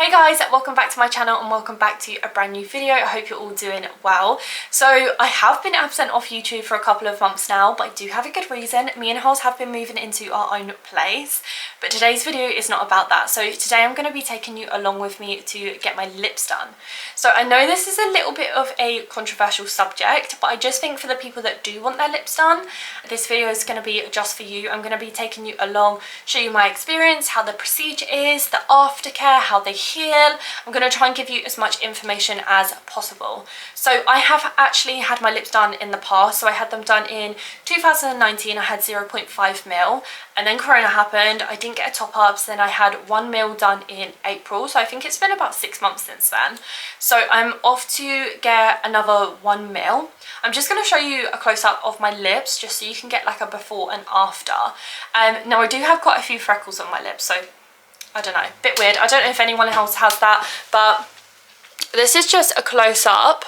Hey guys, welcome back to my channel and welcome back to a brand new video. I hope you're all doing well. So I have been absent off YouTube for a couple of months now, but I do have a good reason. Me and Hals have been moving into our own place, but today's video is not about that. So today I'm going to be taking you along with me to get my lips done. So I know this is a little bit of a controversial subject, but I just think for the people that do want their lips done, this video is going to be just for you. I'm going to be taking you along, show you my experience, how the procedure is, the aftercare, how they heal. I'm going to try and give you as much information as possible. So I have actually had my lips done in the past. So I had them done in 2019. I had 0.5 mil, and then Corona happened. I didn't get a top up, so then I had 1 mil done in April. So I think it's been about 6 months since then. So I'm off to get another 1 mil. I'm just going to show you a close-up of my lips just so you can get like a before and after. Now I do have quite a few freckles on my lips, so I don't know, a bit weird. I don't know if anyone else has that, but this is just a close-up.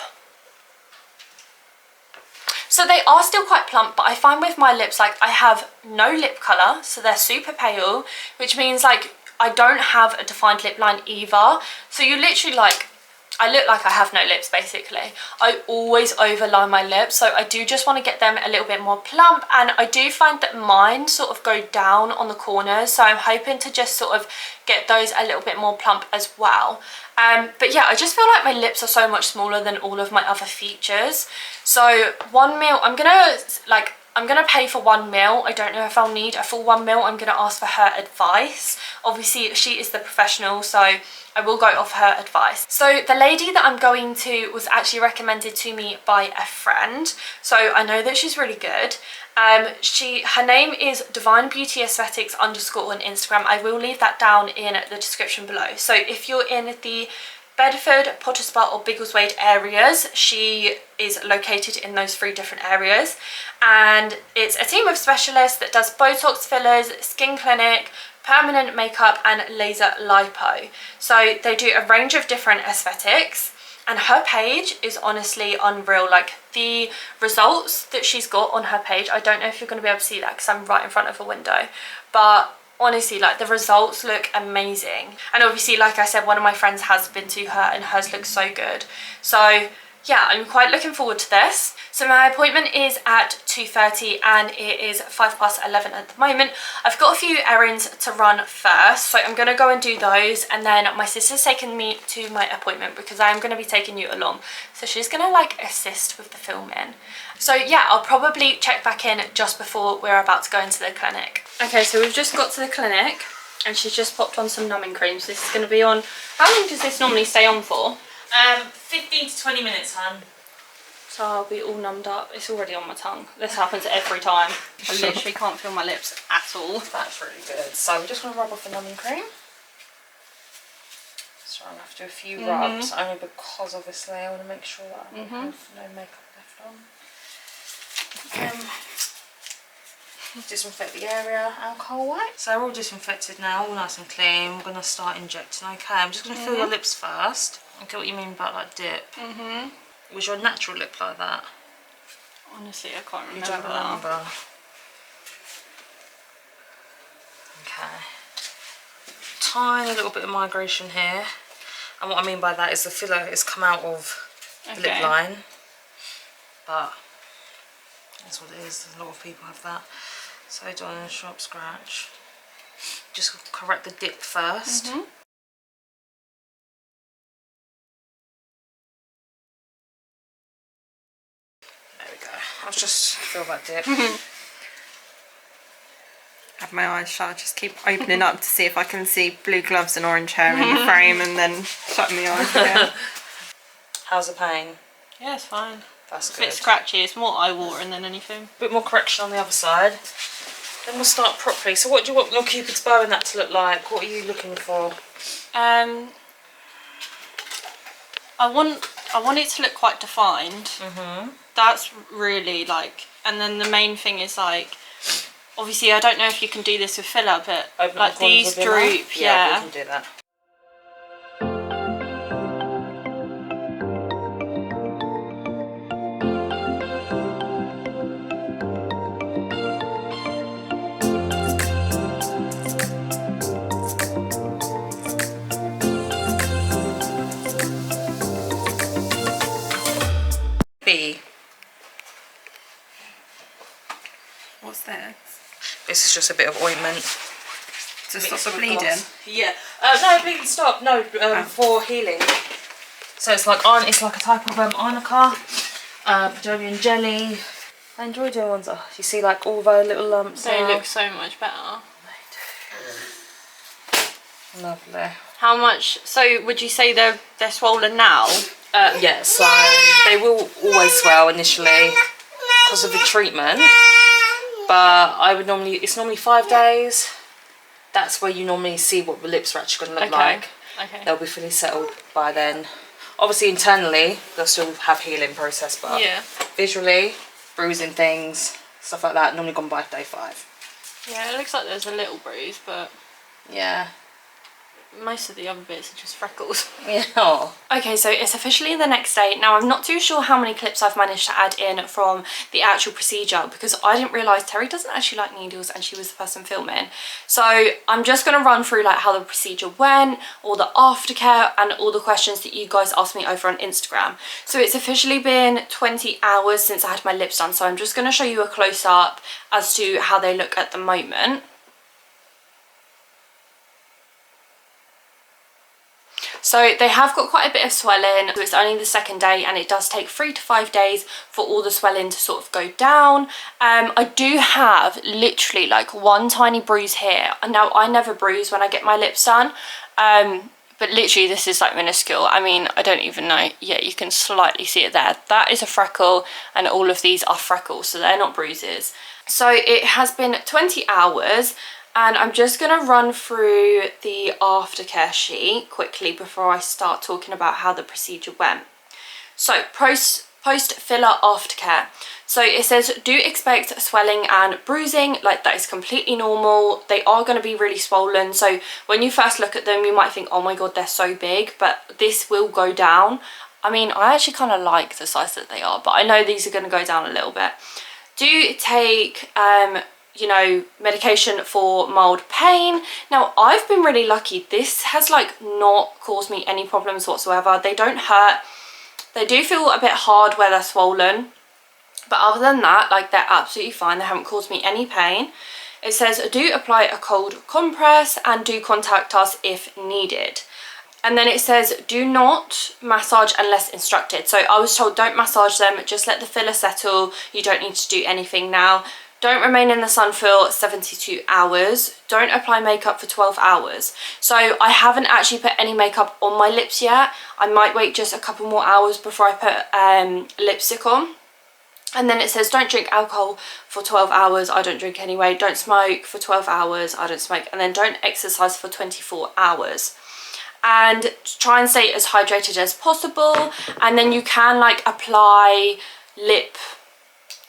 So they are still quite plump, but I find with my lips, like, I have no lip colour, so they're super pale, which means like I don't have a defined lip line either. So you literally like, I look like I have no lips basically. I always overline my lips, so I do just want to get them a little bit more plump, and I do find that mine sort of go down on the corners, so I'm hoping to just sort of get those a little bit more plump as well. But yeah, I just feel like my lips are so much smaller than all of my other features. So 1 mil, I'm gonna pay for 1 mil. I don't know if I'll need a full 1 mil. I'm gonna ask for her advice. Obviously she is the professional, so I will go off her advice. So the lady that I'm going to was actually recommended to me by a friend, so I know that she's really good. Her name is Divine Beauty Aesthetics _ on Instagram. I will leave that down in the description below. So if you're in the Bedford, Potterspur or Biggleswade areas, she is located in those 3 different areas, and it's a team of specialists that does Botox, fillers, skin clinic, permanent makeup and laser lipo. So they do a range of different aesthetics, and her page is honestly unreal. Like the results that she's got on her page, I don't know if you're going to be able to see that because I'm right in front of a window, but honestly, like, the results look amazing. And obviously, like I said, one of my friends has been to her and hers looks so good. So yeah, I'm quite looking forward to this. So my appointment is at 2:30 and it is 11:05 at the moment. I've got a few errands to run first, so I'm going to go and do those, and then my sister's taking me to my appointment because I am going to be taking you along. So she's going to like assist with the filming. So yeah, I'll probably check back in just before we're about to go into the clinic. Okay, so we've just got to the clinic and she's just popped on some numbing creams. This is going to be on, how long does this normally stay on for? 15 to 20 minutes, hon. So I'll be all numbed up. It's already on my tongue. This happens every time. I literally can't feel my lips at all. That's really good. So I'm just going to rub off a numbing cream. So I'm going to have to do a few rubs, only because obviously I want to make sure that I have no makeup left on. Disinfect the area, alcohol wipe. So we're all disinfected now, all nice and clean. We're going to start injecting. Okay, I'm just going to fill your lips first. I get what you mean about like dip. Was your natural lip like that? Honestly, I can't remember. You don't remember? Okay. Tiny little bit of migration here. And what I mean by that is the filler has come out of the lip line. But that's what it is. A lot of people have that. So doing a sharp scratch. Just correct the dip first. I'll just feel that dip. Have my eyes shut. I just keep opening up to see if I can see blue gloves and orange hair in the frame, and then shutting my eyes again. How's the pain? Yeah, it's fine. That's It's good. a bit scratchy. It's more eye watering than anything. A bit more correction on the other side. Then we'll start properly. So what do you want your Cupid's bow and that to look like? What are you looking for? I want it to look quite defined. That's really like, and then the main thing is like, obviously I don't know if you can do this with filler, but open like these droop. Yeah, we can do that. This is just a bit of ointment. To stop the bleeding? Yeah. No, bleeding stop. No, for healing. So it's like a type of Arnica, Bobbijanecarr jelly. I enjoy doing ones. Oh, you see like all the little lumps. They now. look so much better. Lovely. How much? So would you say they're swollen now? Yeah. So they will always swell initially because of the treatment, but it's normally 5 days. That's where you normally see what the lips are actually going to look like. Okay. They'll be fully settled by then. Obviously internally they'll still have healing process, but yeah, visually, bruising things, stuff like that, normally gone by day 5. Yeah, it looks like there's a little bruise, but yeah, most of the other bits are just freckles. Yeah. Okay, so it's officially the next day. Now, I'm not too sure how many clips I've managed to add in from the actual procedure because I didn't realise Terry doesn't actually like needles and she was the person filming. So I'm just going to run through like how the procedure went, all the aftercare and all the questions that you guys asked me over on Instagram. So it's officially been 20 hours since I had my lips done. So I'm just going to show you a close-up as to how they look at the moment. So they have got quite a bit of swelling. So it's only the second day and it does take 3 to 5 days for all the swelling to sort of go down. I do have literally like one tiny bruise here. And now I never bruise when I get my lips done. But literally this is like minuscule. I mean, I don't even know. Yeah, you can slightly see it there. That is a freckle and all of these are freckles. So they're not bruises. So it has been 20 hours. And I'm just going to run through the aftercare sheet quickly before I start talking about how the procedure went. So post-filler aftercare. So it says, do expect swelling and bruising, like that is completely normal. They are going to be really swollen. So when you first look at them, you might think, oh my God, they're so big, but this will go down. I mean, I actually kind of like the size that they are, but I know these are going to go down a little bit. Do take, you know, medication for mild pain. Now, I've been really lucky. This has like not caused me any problems whatsoever. They don't hurt. They do feel a bit hard where they're swollen. But other than that, like they're absolutely fine. They haven't caused me any pain. It says, do apply a cold compress and do contact us if needed. And then it says, do not massage unless instructed. So I was told don't massage them, just let the filler settle. You don't need to do anything now. Don't remain in the sun for 72 hours. Don't apply makeup for 12 hours. So I haven't actually put any makeup on my lips yet. I might wait just a couple more hours before I put lipstick on. And then it says don't drink alcohol for 12 hours. I don't drink anyway. Don't smoke for 12 hours. I don't smoke. And then don't exercise for 24 hours. And try and stay as hydrated as possible. And then you can like apply lip,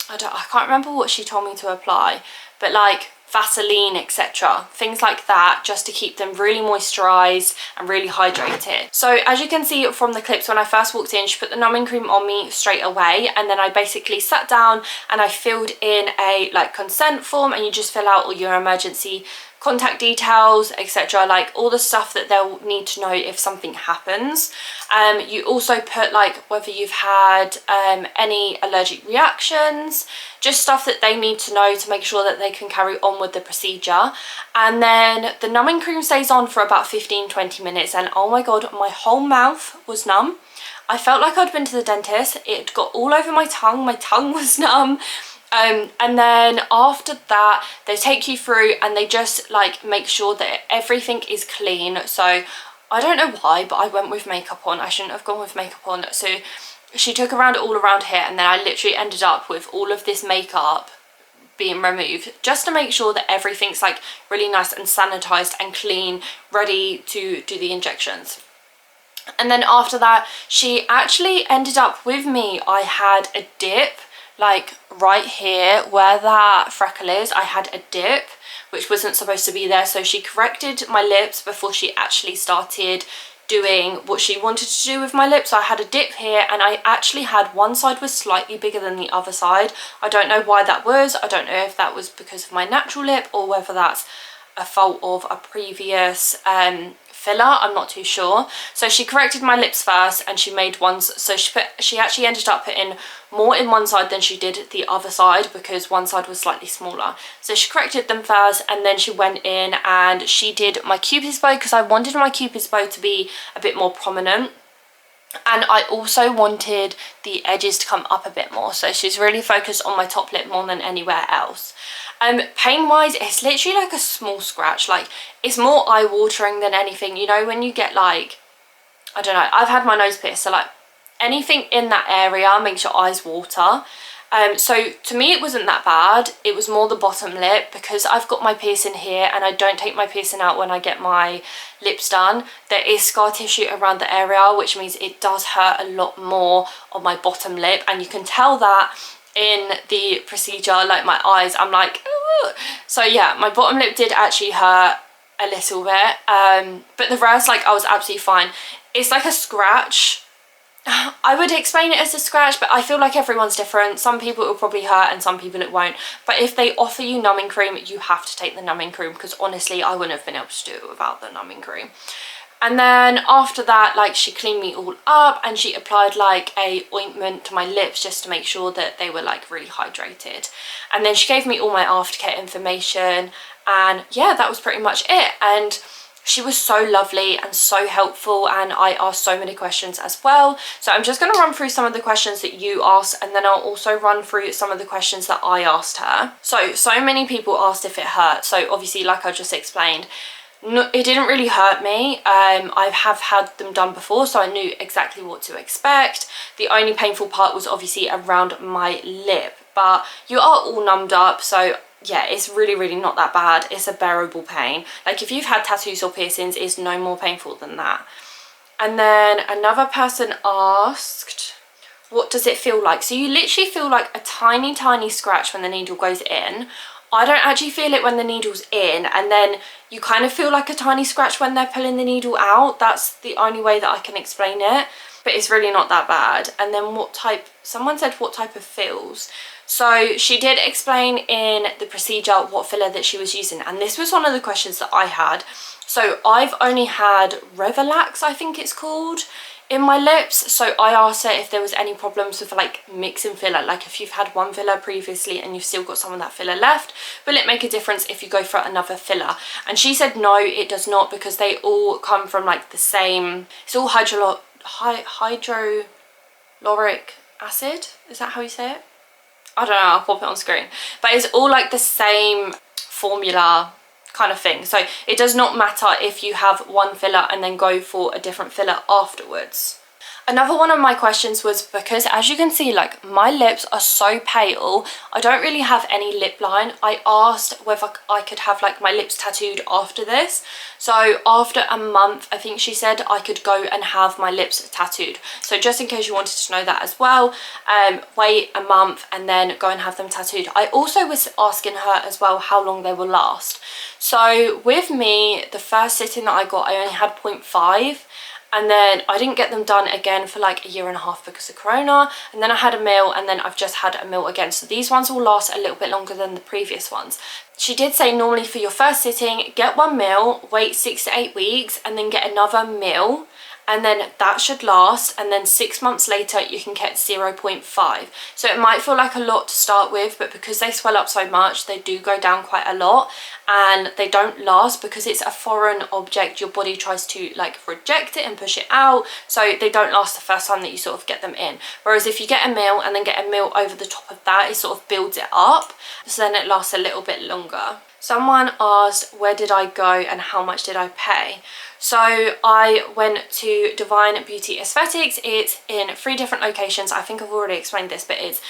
I can't remember what she told me to apply, but like Vaseline, etc. Things like that, just to keep them really moisturized and really hydrated. So as you can see from the clips, when I first walked in, she put the numbing cream on me straight away, and then I basically sat down and I filled in a like consent form, and you just fill out all your emergency contact details, etc., like all the stuff that they'll need to know if something happens. You also put like whether you've had any allergic reactions, just stuff that they need to know to make sure that they can carry on with the procedure. And then the numbing cream stays on for about 15-20 minutes, and oh my God, my whole mouth was numb. I felt like I'd been to the dentist. It got all over my tongue was numb. And then after that, they take you through and they just like make sure that everything is clean. So I don't know why, but I went with makeup on. I shouldn't have gone with makeup on. So she took around all around here, and then I literally ended up with all of this makeup being removed, just to make sure that everything's like really nice and sanitized and clean, ready to do the injections. And then after that, she actually ended up with me. I had a dip like right here where that freckle is. I had a dip which wasn't supposed to be there, so she corrected my lips before she actually started doing what she wanted to do with my lips. So I had a dip here, and I actually had one side was slightly bigger than the other side. I don't know why that was. I don't know if that was because of my natural lip or whether that's a fault of a previous filler, I'm not too sure. So she corrected my lips first and she made ones, so she actually ended up putting more in one side than she did the other side because one side was slightly smaller. So she corrected them first and then she went in and she did my cupid's bow because I wanted my cupid's bow to be a bit more prominent. And I also wanted the edges to come up a bit more, so she's really focused on my top lip more than anywhere else. Pain wise, it's literally like a small scratch, like it's more eye-watering than anything. You know when you get like, I don't know, I've had my nose pierced, so like anything in that area makes your eyes water. So to me it wasn't that bad, it was more the bottom lip because I've got my piercing here and I don't take my piercing out when I get my lips done. There is scar tissue around the area, which means it does hurt a lot more on my bottom lip, and you can tell that in the procedure, like my eyes, I'm like, ooh. So yeah, my bottom lip did actually hurt a little bit, but the rest, like I was absolutely fine. It's like a scratch. I would explain it as a scratch, but I feel like everyone's different. Some people it will probably hurt and some people it won't. But if they offer you numbing cream, you have to take the numbing cream because honestly, I wouldn't have been able to do it without the numbing cream. And then after that, like she cleaned me all up and she applied like a ointment to my lips just to make sure that they were like really hydrated. And then she gave me all my aftercare information and yeah, that was pretty much it. And she was so lovely and so helpful and I asked so many questions as well. So I'm just going to run through some of the questions that you asked and then I'll also run through some of the questions that I asked her. So many people asked if it hurt. So obviously, like I just explained, no, it didn't really hurt me. I have had them done before, so I knew exactly what to expect. The only painful part was obviously around my lip, but you are all numbed up, so yeah, it's really not that bad. It's a bearable pain. Like if you've had tattoos or piercings, it's no more painful than that. And then another person asked, what does it feel like? So you literally feel like a tiny scratch when the needle goes in. I don't actually feel it when the needle's in, and then you kind of feel like a tiny scratch when they're pulling the needle out. That's the only way that I can explain it, but it's really not that bad. And then what type, someone said what type of feels. So she did explain in the procedure what filler that she was using, and this was one of the questions that I had. So I've only had Revelax, I think it's called, in my lips. So I asked her if there was any problems with like mixing filler, like if you've had one filler previously and you've still got some of that filler left, will it make a difference if you go for another filler? And she said no, it does not, because they all come from like the same, it's all hydroloric acid, is that how you say it? I don't know, I'll pop it on screen. But it's all like the same formula kind of thing. So it does not matter if you have one filler and then go for a different filler afterwards. Another one of my questions was, because as you can see, like my lips are so pale, I don't really have any lip line. I asked whether I could have like my lips tattooed after this. So after a month, I think she said I could go and have my lips tattooed. So just in case you wanted to know that as well, wait a month and then go and have them tattooed. I also was asking her as well how long they will last. So with me, the first sitting that I got, I only had 0.5. And then I didn't get them done again for like a year and a half because of Corona. And then I had a mil, and then I've just had a mil again. So these ones will last a little bit longer than the previous ones. She did say normally for your first sitting, get 1 mil, wait 6 to 8 weeks, and then get another mil. And then that should last, and then 6 months later you can get 0.5. So it might feel like a lot to start with, but because they swell up so much, they do go down quite a lot, and they don't last because it's a foreign object. Your body tries to like reject it and push it out, so they don't last the first time that you sort of get them in. Whereas if you get a mil and then get a mil over the top of that, it sort of builds it up, so then it lasts a little bit longer. Someone asked, where did I go and how much did I pay? So I went to Divine Beauty Aesthetics. It's in 3 different locations. I think I've already explained this, but it's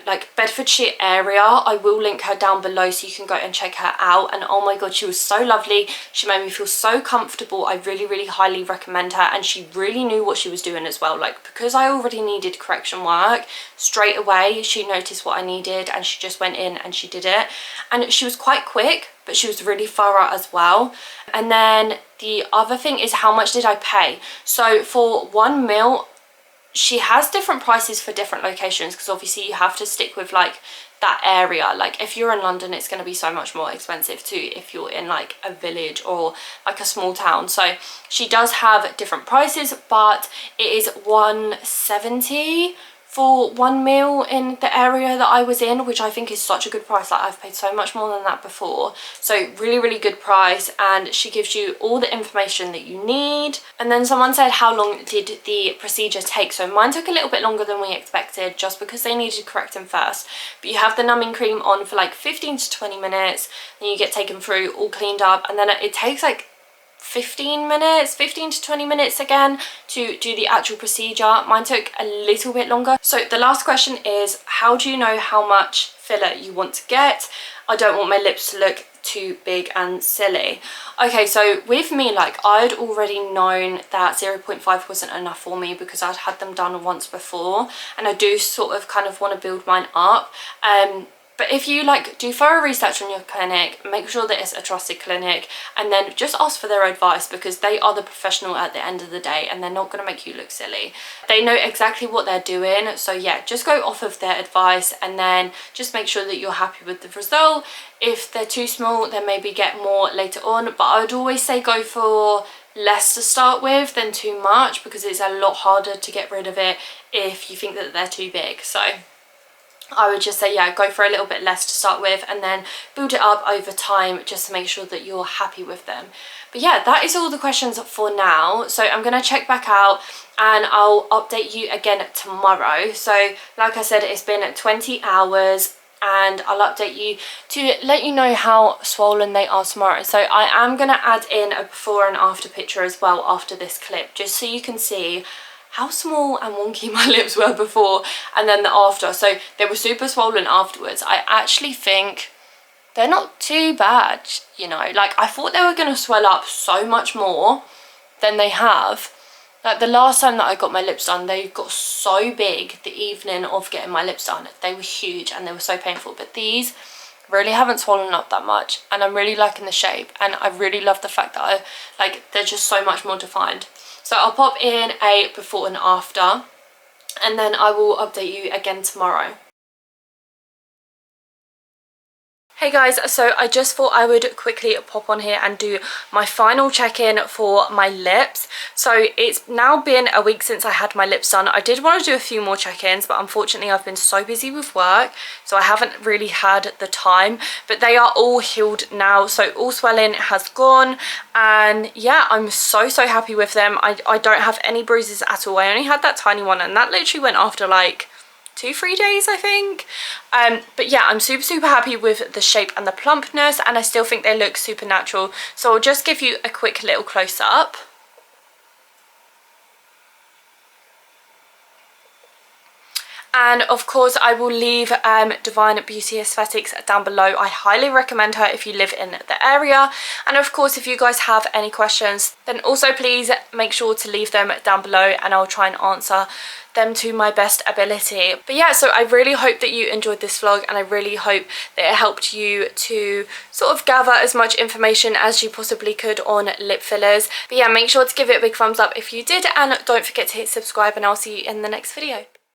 like Bedfordshire area. I will link her down below so you can go and check her out. And oh my god, she was so lovely. She made me feel so comfortable. I really highly recommend her, and she really knew what she was doing as well. Like, because I already needed correction work, straight away she noticed what I needed and she just went in and she did it. And she was quite quick, but she was really thorough as well. And then the other thing is, how much did I pay? So for 1 mil, she has different prices for different locations, because obviously you have to stick with like that area. Like if you're in London, it's going to be so much more expensive too if you're in like a village or like a small town. So she does have different prices, but it is £170 for one meal in the area that I was in, which I think is such a good price. Like I've paid so much more than that before. So really good price, and she gives you all the information that you need. And then someone said, how long did the procedure take? So mine took a little bit longer than we expected, just because they needed correcting first. But you have the numbing cream on for like 15 to 20 minutes, then you get taken through, all cleaned up, and then it takes like 15 to 20 minutes again to do the actual procedure. Mine took a little bit longer. So the last question is, how do you know how much filler you want to get? I don't want my lips to look too big and silly. Okay, so with me, like I'd already known that 0.5 wasn't enough for me because I'd had them done once before, and I do sort of kind of want to build mine up. But if you like do thorough research on your clinic, make sure that it's a trusted clinic, and then just ask for their advice, because they are the professional at the end of the day and they're not going to make you look silly. They know exactly what they're doing. So yeah, just go off of their advice and then just make sure that you're happy with the result. If they're too small, then maybe get more later on. But I would always say go for less to start with than too much, because it's a lot harder to get rid of it if you think that they're too big. So I would just say, yeah, go for a little bit less to start with and then build it up over time, just to make sure that you're happy with them. But yeah, that is all the questions for now. So I'm going to check back out and I'll update you again tomorrow. So like I said, it's been 20 hours and I'll update you to let you know how swollen they are tomorrow. So I am going to add in a before and after picture as well after this clip, just so you can see how small and wonky my lips were before and then the after. So they were super swollen afterwards. I actually think they're not too bad, you know. Like I thought they were going to swell up so much more than they have. Like the last time that I got my lips done, they got so big the evening of getting my lips done. They were huge and they were so painful. But these really haven't swollen up that much, and I'm really liking the shape, and I really love the fact that they're just so much more defined. So I'll pop in a before and after, and then I will update you again tomorrow. Hey guys, so I just thought I would quickly pop on here and do my final check-in for my lips. So it's now been a week since I had my lips done. I did want to do a few more check-ins, but unfortunately I've been so busy with work, so I haven't really had the time. But they are all healed now, so all swelling has gone, and yeah, I'm so happy with them. I don't have any bruises at all. I only had that tiny one, and that literally went after like 2-3 days, I think. But yeah, I'm super happy with the shape and the plumpness, and I still think they look super natural. So I'll just give you a quick little close-up. And of course I will leave Divine Beauty Aesthetics down below. I highly recommend her if you live in the area. And of course, if you guys have any questions, then also please make sure to leave them down below and I'll try and answer them to my best ability. But yeah, so I really hope that you enjoyed this vlog, and I really hope that it helped you to sort of gather as much information as you possibly could on lip fillers. But yeah, make sure to give it a big thumbs up if you did, and don't forget to hit subscribe, and I'll see you in the next video.